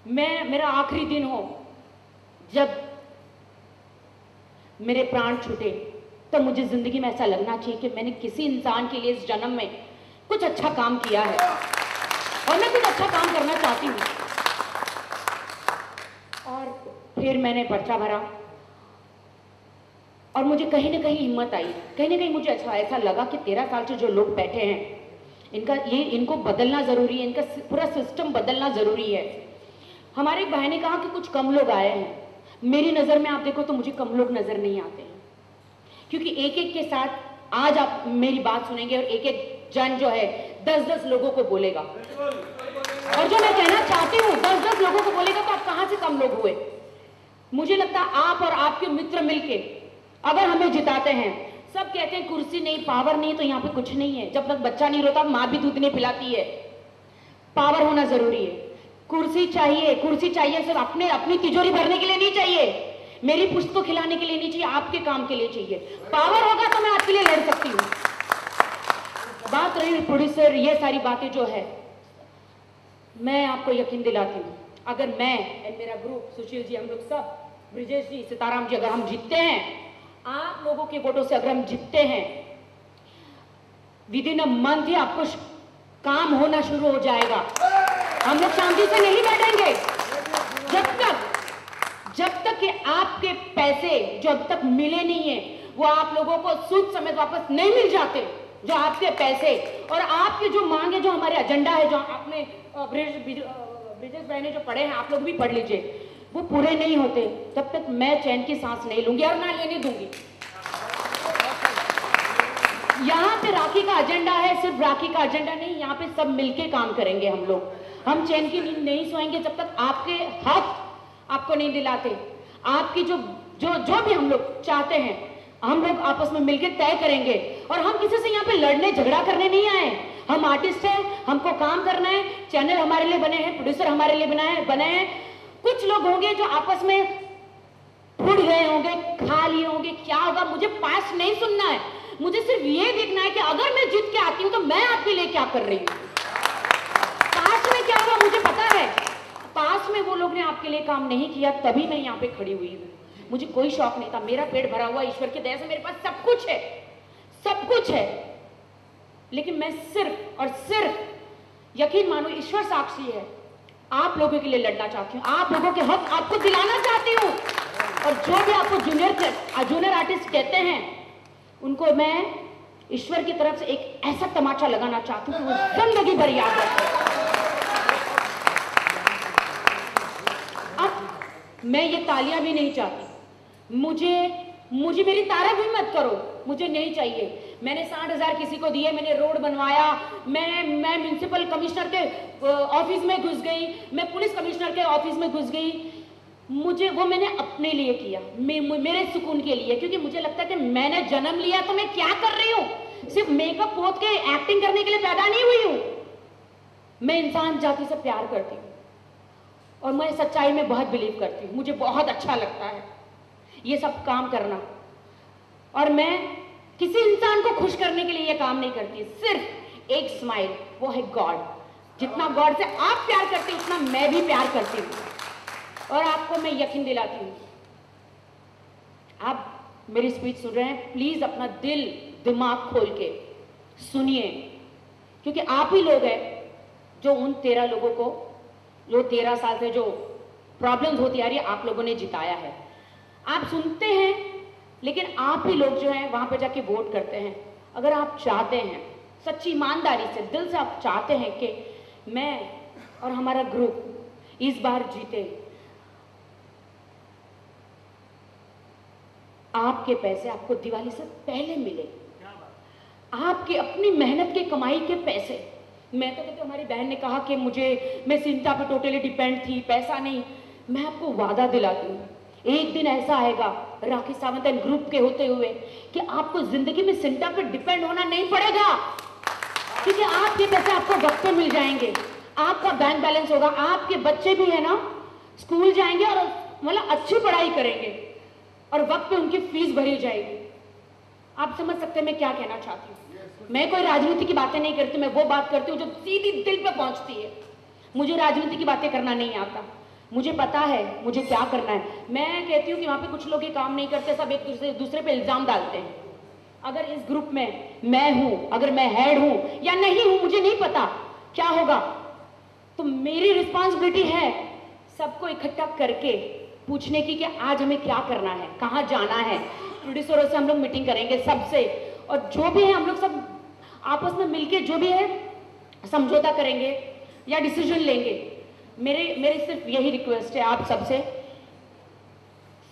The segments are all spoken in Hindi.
मेरा आखिरी दिन हो, जब मेरे प्राण छूटे, तो मुझे जिंदगी में ऐसा लगना चाहिए कि मैंने किसी इंसान के लिए इस जन्म में कुछ अच्छा काम किया है और मैं कुछ अच्छा काम करना चाहती हूँ। और फिर मैंने पर्चा भरा और मुझे कहीं ना कहीं हिम्मत आई, कहीं ना कहीं मुझे ऐसा लगा कि 13 साल से जो लोग बैठे हैं इनको बदलना जरूरी है, इनका पूरा सिस्टम बदलना जरूरी है। हमारे एक भाई ने कहा कि कुछ कम लोग आए हैं। मेरी नजर में आप देखो तो मुझे कम लोग नजर नहीं आते हैं, क्योंकि एक एक के साथ आज आप मेरी बात सुनेंगे और एक एक जन जो है 10-10 लोगों को बोलेगा, और जो मैं कहना चाहती हूँ 10-10 लोगों को बोलेगा, तो आप कहां से कम लोग हुए। मुझे लगता है आप और आपके मित्र मिलके अगर हमें जिताते हैं, सब कहते हैं कुर्सी नहीं, पावर नहीं, तो यहाँ पे कुछ नहीं है। जब तक बच्चा नहीं रोता माँ भी दूध नहीं पिलाती है। पावर होना जरूरी है। कुर्सी चाहिए सिर्फ अपनी तिजोरी भरने के लिए नहीं चाहिए, मेरी पुश्त को खिलाने के लिए नहीं चाहिए, आपके काम के लिए चाहिए। पावर होगा तो मैं आपके लिए लड़ सकती हूँ। बात रही प्रोड्यूसर, ये सारी बातें जो है, मैं आपको यकीन दिलाती हूँ, अगर मैं और मेरा ग्रुप, सुशील जी, हम लोग सब, ब्रिजेश जी, सीताराम जी, अगर हम जीतते हैं, आप लोगों के वोटों से अगर हम जीतते हैं, विद इन अ मंथ ही आपको काम होना शुरू हो जाएगा। हम लोग शांति से नहीं बैठेंगे जब तक कि आपके पैसे जो अब तक मिले नहीं है वो आप लोगों को सूद समेत वापस नहीं मिल जाते। जो आपके पैसे और आपके जो मांग है, जो हमारे एजेंडा है, जो आपने ब्रिजेश भाई ने जो पढ़े हैं, आप लोग भी पढ़ लीजिए, वो पूरे नहीं होते तब तक मैं चैन की सांस नहीं लूंगी और ना लेने दूंगी। यहाँ पे राखी का एजेंडा है, सिर्फ राखी का एजेंडा नहीं, यहाँ पे सब मिलके काम करेंगे हम लोग। हम चैन की नींद नहीं सोएंगे जब तक आपके हक आपको नहीं दिलाते। आपकी जो भी हम लोग चाहते हैं, हम लोग आपस में मिलकर तय करेंगे। और हम किसी से यहाँ पे लड़ने झगड़ा करने नहीं आए। हम आर्टिस्ट हैं, हमको काम करना है, चैनल हमारे लिए बने हैं, प्रोड्यूसर हमारे लिए बने हैं। कुछ लोग होंगे जो आपस में फूट गए होंगे, खा लिए होंगे, क्या होगा मुझे पास नहीं सुनना है। मुझे सिर्फ ये देखना है कि अगर मैं जीत के आती हूं तो मैं आपके लिए क्या कर रही हूं। पास में क्या हुआ मुझे पता है, पास में वो लोग ने आपके लिए काम नहीं किया, तभी मैं यहाँ पे खड़ी हुई हूँ। मुझे कोई शौक नहीं था, मेरा पेट भरा हुआ, ईश्वर की दया से मेरे पास सब कुछ है, सब कुछ है। लेकिन मैं सिर्फ और सिर्फ, यकीन मानो, ईश्वर साक्षी है, आप लोगों के लिए लड़ना चाहती हूँ, आप लोगों के हक आपको दिलाना चाहती हूँ। और जो भी आपको जूनियर आर्टिस्ट कहते हैं, उनको मैं ईश्वर की तरफ से एक ऐसा तमाचा लगाना चाहती हूँ कि वो जिंदगी भर याद रखें। अब मैं ये तालियां भी नहीं चाहती, मुझे मेरी तारीफ भी मत करो, मुझे नहीं चाहिए। मैंने 60,000 किसी को दिए, मैंने रोड बनवाया, मैं म्युनिसिपल कमिश्नर के ऑफिस में घुस गई, मैं पुलिस कमिश्नर के ऑफिस में घुस गई। वो मैंने अपने लिए किया, मेरे सुकून के लिए, क्योंकि मुझे लगता है कि मैंने जन्म लिया तो मैं क्या कर रही हूँ। सिर्फ मेकअप पोत के एक्टिंग करने के लिए पैदा नहीं हुई हूँ। मैं इंसान जाति से प्यार करती हूँ और मैं सच्चाई में बहुत बिलीव करती हूँ। मुझे बहुत अच्छा लगता है ये सब काम करना, और मैं किसी इंसान को खुश करने के लिए ये काम नहीं करती। सिर्फ एक स्माइल, वो है गॉड। जितना गॉड से आप प्यार करते हैं उतना मैं भी प्यार करती हूँ। और आपको मैं यकीन दिलाती हूँ, आप मेरी स्पीच सुन रहे हैं, प्लीज अपना दिल दिमाग खोल के सुनिए, क्योंकि आप ही लोग हैं जो उन 13 लोगों को, जो 13 साल से जो प्रॉब्लम्स होती आ रही है, आप लोगों ने जिताया है। आप सुनते हैं, लेकिन आप ही लोग जो हैं वहां पे जाके वोट करते हैं। अगर आप चाहते हैं, सच्ची ईमानदारी से दिल से आप चाहते हैं कि मैं और हमारा ग्रुप इस बार जीते, आपके पैसे आपको दिवाली से पहले मिले, आपकी अपनी मेहनत के कमाई के पैसे। मैं तो कहती हूँ, हमारी बहन ने कहा कि मैं सिंटा पे टोटली डिपेंड थी, पैसा नहीं। मैं आपको वादा दिलाती हूँ, एक दिन ऐसा आएगा राखी सावंत एंड ग्रुप के होते हुए कि आपको जिंदगी में सिंटा पे डिपेंड होना नहीं पड़ेगा, क्योंकि आपके पैसे आपको वक्त पे मिल जाएंगे, आपका बैंक बैलेंस होगा, आपके बच्चे भी है ना स्कूल जाएंगे और मतलब अच्छी पढ़ाई करेंगे और वक्त पे उनकी फीस भरी जाएगी। आप समझ सकते हैं मैं क्या कहना चाहती हूँ। मैं कोई राजनीति की बातें नहीं करती, मैं वो बात करती हूँ जो सीधी दिल पे पहुंचती है। मुझे राजनीति की बातें करना नहीं आता। मुझे पता है मुझे क्या करना है। मैं कहती हूँ कि वहाँ पे कुछ लोग ये काम नहीं करते, सब एक दूसरे पे इल्ज़ाम डालते हैं। अगर इस ग्रुप में मैं हूँ, अगर मैं हेड हूँ या नहीं हूँ, मुझे नहीं पता क्या होगा, तो मेरी रिस्पॉन्सिबिलिटी है सबको इकट्ठा करके पूछने की कि आज हमें क्या करना है, कहाँ जाना है। प्रोड्यूसरों से हम लोग मीटिंग करेंगे सबसे, और जो भी है हम लोग सब आपस में मिलके जो भी है समझौता करेंगे या डिसीजन लेंगे। मेरे सिर्फ यही रिक्वेस्ट है आप सबसे।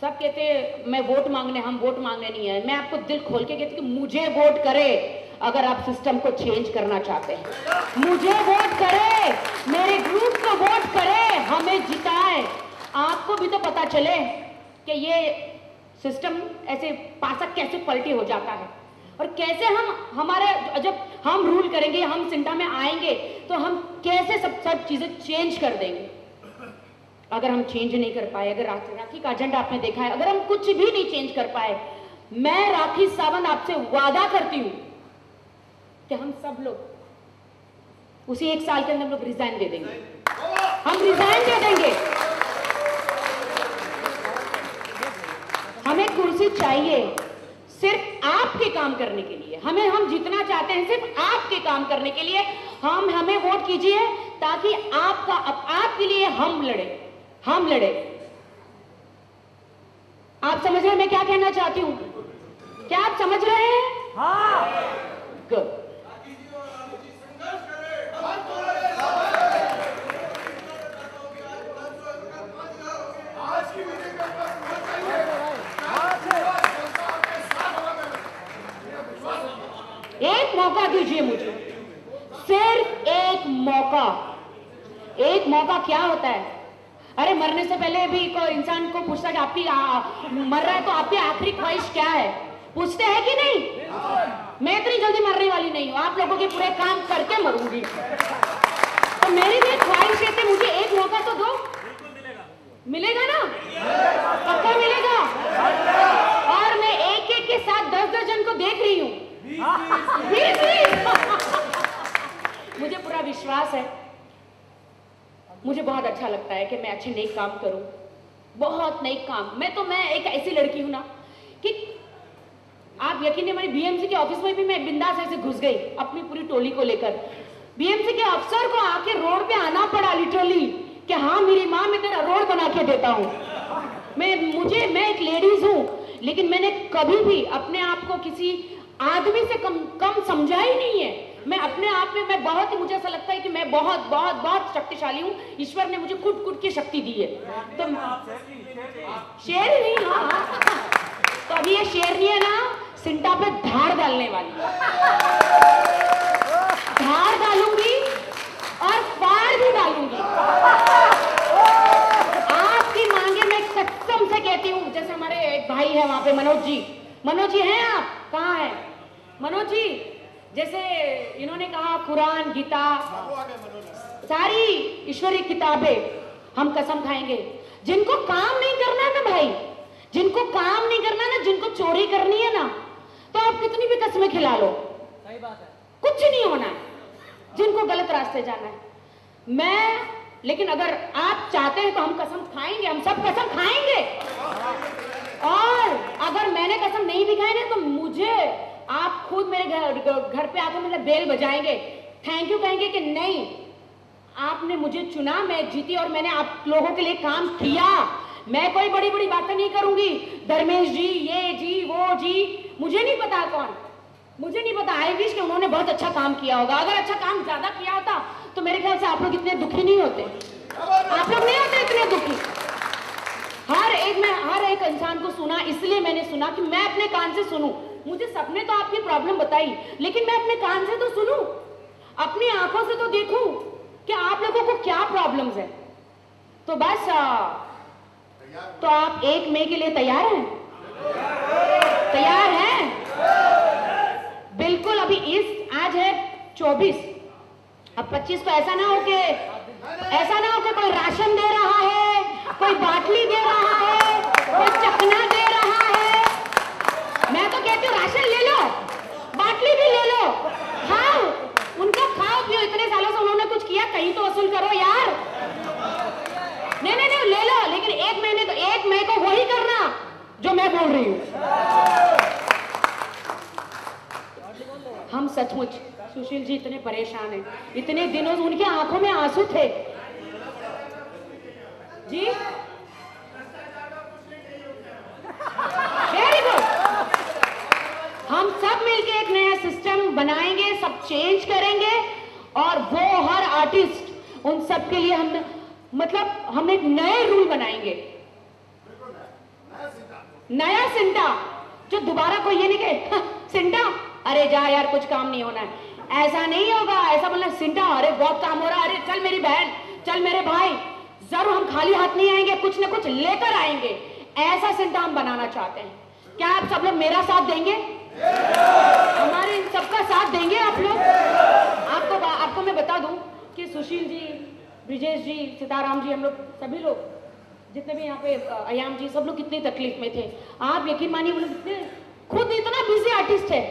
सब कहते हैं मैं वोट मांगने, हम वोट मांगने नहीं है। मैं आपको दिल खोल के कहती हूँ कि मुझे वोट करे अगर आप सिस्टम को चेंज करना चाहते हैं। मुझे वोट करे, मेरे ग्रुप को वोट करे, हमें जिताए। आपको भी तो पता चले कि ये सिस्टम ऐसे पासा कैसे पलटी हो जाता है और कैसे हमारे जब हम रूल करेंगे, हम सिंटा में आएंगे तो हम कैसे सब चीजें चेंज कर देंगे। अगर हम चेंज नहीं कर पाए, अगर राखी का एजेंडा आपने देखा है, अगर हम कुछ भी नहीं चेंज कर पाए, मैं राखी सावंत आपसे वादा करती हूं कि हम सब लोग उसी 1 साल के अंदर हम लोग रिजाइन दे देंगे। हम रिजाइन दे देंगे। हमें कुर्सी चाहिए सिर्फ आपके काम करने के लिए। हम जितना चाहते हैं सिर्फ आपके काम करने के लिए। हमें वोट कीजिए ताकि आपके लिए हम लड़े। आप समझ रहे हैं मैं क्या कहना चाहती हूं? क्या आप समझ रहे हैं? हाँ। गुड। एक मौका दीजिए मुझे, सिर्फ एक मौका। एक मौका क्या होता है? अरे मरने से पहले भी कोई इंसान को पूछता है कि आपकी मर रहा है तो आपकी आखिरी ख्वाहिश क्या है, पूछते हैं कि नहीं? मैं इतनी जल्दी मरने वाली नहीं हूं, आप लोगों के पूरे काम करके मरूंगी। तो मेरी भी ख्वाहिश है कि मुझे एक मौका तो दो। मिलेगा ना? पक्का मिलेगा। और मैं एक एक के साथ 10 जन को देख रही हूं। मुझे पूरा विश्वास है। मुझे बहुत अच्छा लगता है कि मैं अच्छे नेक काम करूं, बहुत नेक काम। मैं एक ऐसी लड़की हूं ना कि आप यकीन नहीं, हमारी बीएमसी के ऑफिस में भी मैं बिंदास ऐसे घुस गई अपनी पूरी टोली को लेकर। बीएमसी के अफसर को आके रोड पे आना पड़ा लिटरली कि हाँ मेरी माँ, मैं तेरा रोड बना के देता हूँ। मैं एक लेडीज हूँ, लेकिन मैंने कभी भी अपने आप को किसी आदमी से कम समझा ही नहीं है। मैं अपने आप में मुझे ऐसा लगता है कि मैं बहुत शक्तिशाली हूँ। ईश्वर ने मुझे कुट की शक्ति दी है। तो शेर नहीं, हाँ। तो अभी ये शेरनी है ना, सिंटा पे धार डालने वाली है। धार डालूंगी और फाड़ भी डालूंगी। आपकी मांगे मैं कसम से कहती हूँ। जैसे हमारे एक भाई है वहां पे, मनोज जी हैं आप? कहाँ है मनोज जी? जैसे इन्होंने कहा कुरान, गीता, सारी ईश्वरीय किताबें हम कसम खाएंगे। जिनको काम नहीं करना है ना भाई, जिनको काम नहीं करना ना, जिनको चोरी करनी है ना, तो आप कितनी भी कसमें खिला लो, सही बात है, कुछ नहीं होना है। जिनको गलत रास्ते जाना है, लेकिन अगर आप चाहते हैं तो हम कसम खाएंगे, हम सब कसम खाएंगे। और अगर मैंने कसम नहीं भी खाई ना, तो मुझे आप खुद मेरे घर पे आकर मतलब बेल बजाएंगे, थैंक यू कहेंगे कि नहीं आपने मुझे चुना, मैं जीती और मैंने आप लोगों के लिए काम किया। मैं कोई बड़ी बातें नहीं करूंगी, धर्मेश जी, ये जी, वो जी, मुझे नहीं पता कौन, मुझे नहीं पता। आई विश कि उन्होंने बहुत अच्छा काम किया होगा। अगर अच्छा काम ज्यादा किया होता तो मेरे ख्याल से आप लोग इतने दुखी नहीं होते। आप लोग नहीं होते इतने दुखी। हर एक इंसान को सुना, इसलिए मैंने सुना कि मैं अपने कान से सुनूं। मुझे सबने तो आपकी प्रॉब्लम बताई, लेकिन मैं अपने कान से तो सुनूं, अपनी आंखों से तो देखूं कि आप लोगों को क्या प्रॉब्लम्स है। तो बस तो आप 1 मई के लिए तैयार हैं? तैयार हैं? बिल्कुल। अभी आज है 24, अब 25 को ऐसा ना हो कि कोई राशन दे रहा है, कोई बाटली दे रहा है, कोई चकना दे रहा है। मैं तो कहती हूँ राशन ले लो, बाटली भी ले लो, खाओ, उनका खाओ पियो। इतने सालों से उन्होंने कुछ किया, कहीं तो वसूल करो यार। नहीं, ले जो मैं बोल रही हूं। हम सचमुच सुशील जी इतने परेशान हैं, इतने दिनों से उनकी आंखों में आंसू थे जी। Very good. हम सब मिलके एक नया सिस्टम बनाएंगे, सब चेंज करेंगे और वो हर आर्टिस्ट उन सब के लिए हम एक नए रूल बनाएंगे, नया सिंटा, जो दोबारा कोई ये नहीं कहे सिंटा अरे जा यार कुछ काम नहीं होना है, ऐसा नहीं होगा। ऐसा बोलना सिंटा अरे बहुत काम हो रहा है, अरे चल मेरी बहन, चल मेरे भाई, जरूर हम खाली हाथ नहीं आएंगे, कुछ ना कुछ लेकर आएंगे। ऐसा सिंटा हम बनाना चाहते हैं। क्या आप सब लोग मेरा साथ देंगे? हमारे इन सबका साथ देंगे आप लोग? आपको मैं बता दूं कि सुशील जी, ब्रिजेश जी, सीताराम जी, हम लोग सभी लोग जितने भी यहाँ पे, अयाम जी, सब लोग कितनी तकलीफ में थे। आप यकीन मानिए वो लोग इतने, खुद इतना बिजी आर्टिस्ट है,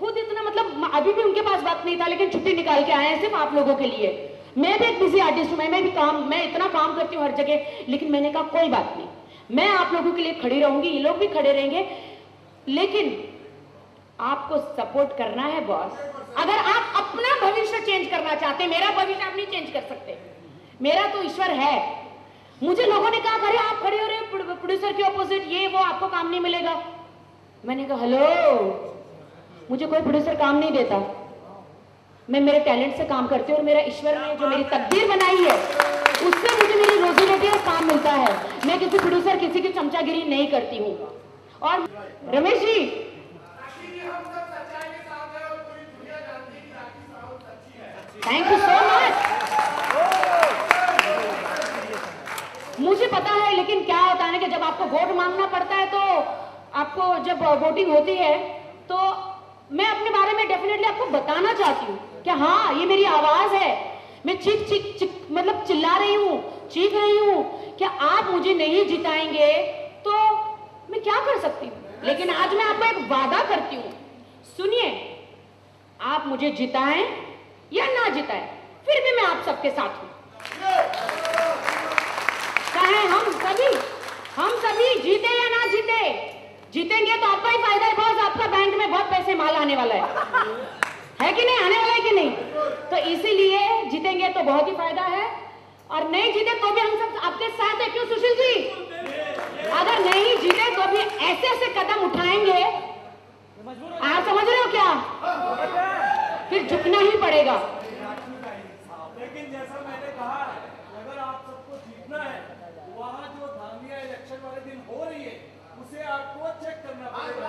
खुद इतना, मतलब अभी भी उनके पास वक्त नहीं था लेकिन छुट्टी निकाल के आए हैं सिर्फ आप लोगों के लिए। मैं भी एक बिजी आर्टिस्ट हूँ, मैं इतना काम करती हूँ हर जगह, लेकिन मैंने कहा कोई बात नहीं, मैं आप लोगों के लिए खड़ी रहूंगी, ये लोग भी खड़े रहेंगे, लेकिन आपको सपोर्ट करना है बॉस। अगर आप अपना भविष्य चेंज करना चाहते हैं, मेरा भविष्य आप नहीं चेंज कर सकते, मेरा तो ईश्वर है। मुझे लोगों ने कहा अरे आप खड़े हो रहे हो प्रोड्यूसर के ऑपोजिट, ये वो, आपको काम नहीं मिलेगा। मैंने कहा हेलो, मुझे कोई प्रोड्यूसर काम नहीं देता, मैं मेरे टैलेंट से काम करती हूँ और मेरा ईश्वर ने जो मेरी तकदीर बनाई है उससे मुझे मेरी रोजी रोटी और काम मिलता है। मैं किसी प्रोड्यूसर, किसी की चमचागिरी नहीं करती हूँ। और Ramesh ji, thank you so much. मुझे पता है, लेकिन क्या होता है ना कि जब आपको वोट मांगना पड़ता है, तो आपको जब वोटिंग होती है तो मैं अपने बारे में डेफिनेटली आपको बताना चाहती हूँ कि हाँ ये मेरी आवाज है, मैं चीख चीख चीख मतलब चिल्ला रही हूँ, चीख रही हूँ कि आप मुझे नहीं जिताएंगे तो मैं क्या कर सकती हूँ। लेकिन आज मैं आपको एक वादा करती हूँ, सुनिए, आप मुझे जिताएं या ना जिताएं, फिर भी मैं आप सबके साथ हूं। चाहे हम सभी जीते या ना जीते, जीतेंगे तो आपका ही फायदा है बॉस, आपका बैंक में बहुत पैसे माल आने वाला है कि नहीं, आने वाला है कि नहीं? तो इसीलिए जीतेंगे तो बहुत ही फायदा है, और नहीं जीते तो भी हम सब आपके साथ है। क्यों सुशील जी? अगर नहीं जीते तो भी ऐसे ऐसे कदम उठाएंगे, आप समझ रहे हो क्या? फिर झुकना ही पड़ेगा। लेकिन जैसा मैंने कहा, अगर आप सबको जीतना है, वहाँ जो धामिया इलेक्शन वाले दिन हो रही है उसे आपको चेक करना पड़ेगा।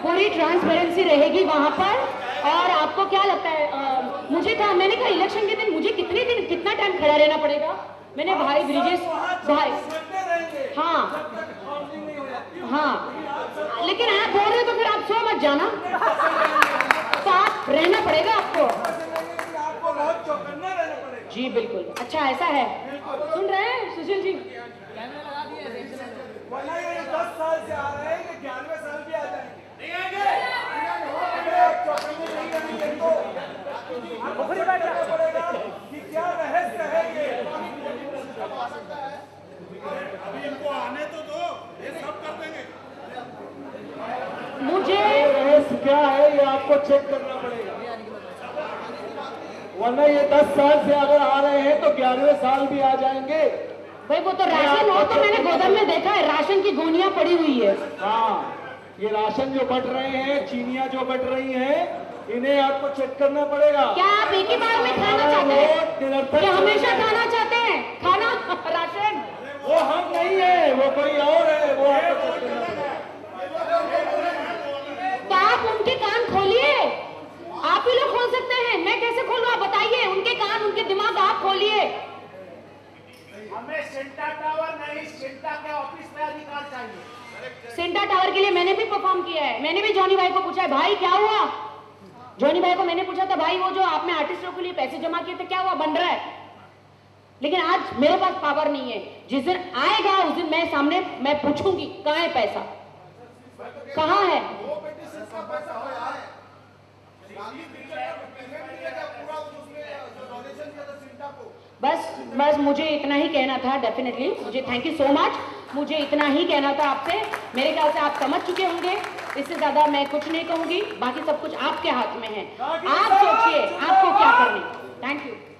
पूरी ट्रांसपेरेंसी रहेगी वहां पर। और आपको क्या लगता है, मैंने कहा इलेक्शन के दिन मुझे कितना टाइम खड़ा रहना पड़ेगा? मैंने भाई ब्रिजेश भाई, हाँ, लेकिन आप बोल रहे हो तो फिर आप सो मत जाना, तो आप रहना पड़ेगा आपको बहुत चौकन्ना रहना पड़ेगा। जी बिल्कुल। अच्छा ऐसा है, सुन रहे हैं सुशील जी? वरना ये 10 साल से आ रहे हैं, 11वें साल भी आ जाएंगे, नहीं आएंगे। चौकन्ने नहीं करेंगे तो आपको पड़ेगा कि क्या रहस्य है ये। अभी इनको आने तो दो, ये सब कर देंगे। मुझे रहस्य क्या है ये आपको चेक करना पड़ेगा, वरना ये 10 साल से अगर आ रहे हैं तो 11वें साल भी आ जाएंगे। भाई वो तो राशन हो, तो मैंने गोदाम में देखा है राशन की गोनियां पड़ी हुई है। हाँ, ये राशन जो बट रहे हैं, चीनियां जो बट रही हैं, इन्हें आपको चेक करना पड़ेगा। क्या आप एक ही बार में खाना चाहते हैं? क्या हमेशा खाना चाहते हैं खाना राशन? वो हम नहीं है, वो कोई और है, वो आपको चेक करना पड़ेगा। तो आप उनके कान खोलिए, आप ही लोग खोल सकते हैं, मैं कैसे खोलूं आप बताइए? उनके कान, उनके दिमाग आप खोलिए। हमें सेंटा टावर नहीं, सेंटा के ऑफिस में अधिकार चाहिए। सेंटा टावर के लिए मैंने भी परफॉर्म किया है, मैंने भी जॉनी भाई को पूछा है भाई क्या हुआ? जॉनी भाई को मैंने पूछा था भाई वो जो आपने आर्टिस्टों के लिए पैसे जमा किए थे क्या हुआ, बन रहा है? लेकिन आज मेरे पास पावर नहीं है, जिस दिन आएगा उस दिन मैं सामने मैं पूछूंगी कहाँ है पैसा, कहाँ है? बस मुझे इतना ही कहना था। डेफिनेटली मुझे थैंक यू सो मच, मुझे इतना ही कहना था आपसे। मेरे ख्याल से आप समझ चुके होंगे, इससे ज्यादा मैं कुछ नहीं कहूंगी। बाकी सब कुछ आपके हाथ में है, आप सोचिए आपको क्या करना है। Thank you.